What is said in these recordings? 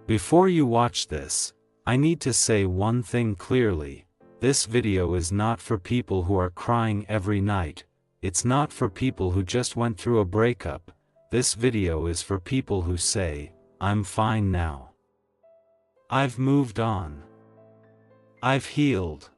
Before you watch this, I need to say one thing clearly. This video is not for people who are crying every night. It's not for people who just went through a breakup. This video is for people who say, "I'm fine now. I've moved on. I've healed."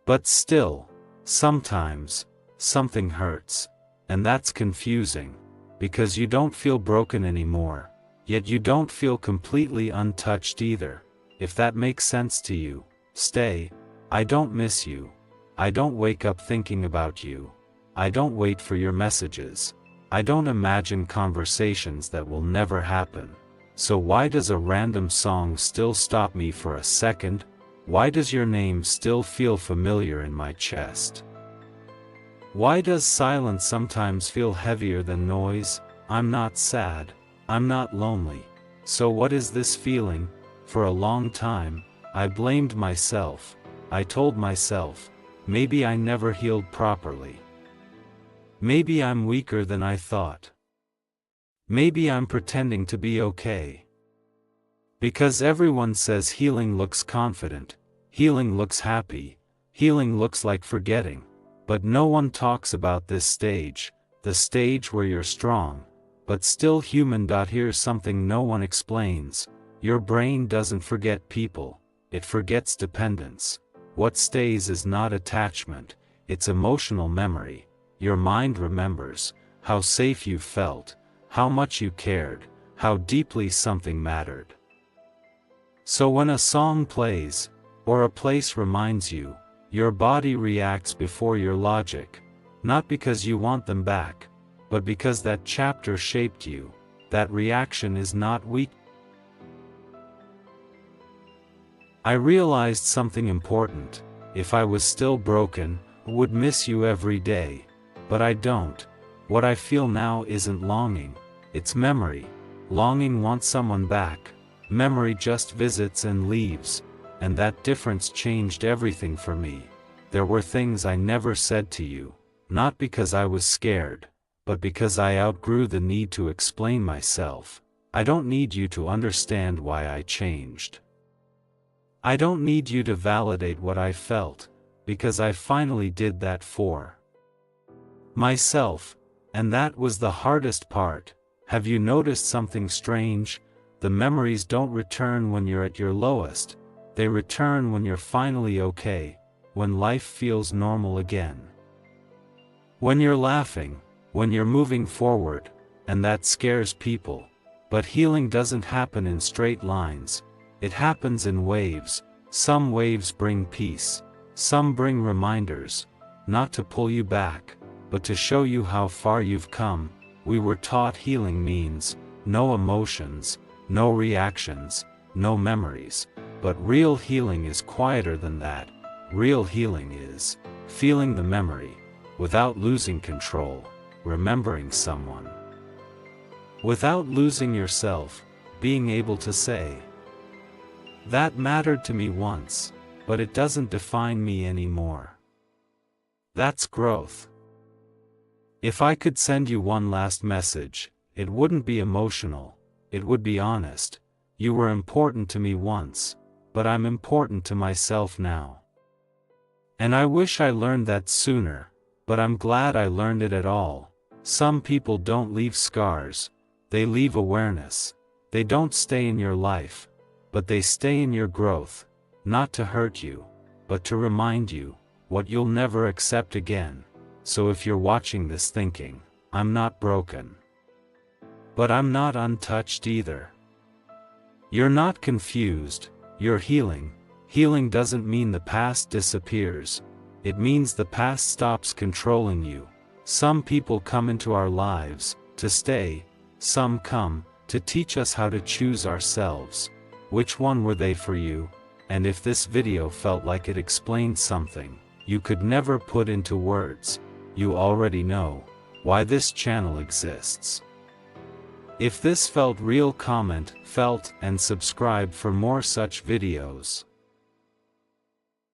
But still, sometimes, something hurts, and that's confusing, because you don't feel broken anymore, yet you don't feel completely untouched either. If that makes sense to you, stay. I don't miss you. I don't wake up thinking about you. I don't wait for your messages. I don't imagine conversations that will never happen. So why does a random song still stop me for a second? Why does your name still feel familiar in my chest? Why does silence sometimes feel heavier than noise? I'm not sad. I'm not lonely. So what is this feeling? For a long time, I blamed myself. I told myself, maybe I never healed properly. Maybe I'm weaker than I thought. Maybe I'm pretending to be okay. Because everyone says healing looks confident, healing looks happy, healing looks like forgetting, but no one talks about this stage, the stage where you're strong, but still human. Here's something no one explains. Your brain doesn't forget people, it forgets dependence. What stays is not attachment, it's emotional memory. Your mind remembers how safe you felt, how much you cared, how deeply something mattered. So when a song plays, or a place reminds you, your body reacts before your logic, not because you want them back, but because that chapter shaped you. That reaction is not weak. I realized something important. If I was still broken, I would miss you every day. But I don't. What I feel now isn't longing, it's memory. Longing wants someone back. Memory just visits and leaves, and that difference changed everything for me. There were things I never said to you, not because I was scared, but because I outgrew the need to explain myself. I don't need you to understand why I changed. I don't need you to validate what I felt, because I finally did that for myself, and that was the hardest part. Have you noticed something strange? The memories don't return when you're at your lowest, they return when you're finally okay, when life feels normal again. When you're laughing, when you're moving forward, and that scares people. But healing doesn't happen in straight lines, it happens in waves. Some waves bring peace, some bring reminders, not to pull you back, but to show you how far you've come. We were taught healing means no emotions, no reactions, no memories. But real healing is quieter than that. Real healing is feeling the memory, without losing control, remembering someone. Without losing yourself, being able to say, "That mattered to me once, but it doesn't define me anymore." That's growth. If I could send you one last message, it wouldn't be emotional, it would be honest. You were important to me once, but I'm important to myself now. And I wish I learned that sooner, but I'm glad I learned it at all. Some people don't leave scars, they leave awareness. They don't stay in your life, but they stay in your growth, not to hurt you, but to remind you what you'll never accept again. So if you're watching this thinking, "I'm not broken, but I'm not untouched either," you're not confused, you're healing. Healing doesn't mean the past disappears, it means the past stops controlling you. Some people come into our lives to stay, some come to teach us how to choose ourselves. Which one were they for you? And if this video felt like it explained something you could never put into words, you already know why this channel exists. If this felt real, comment, felt, and subscribe for more such videos.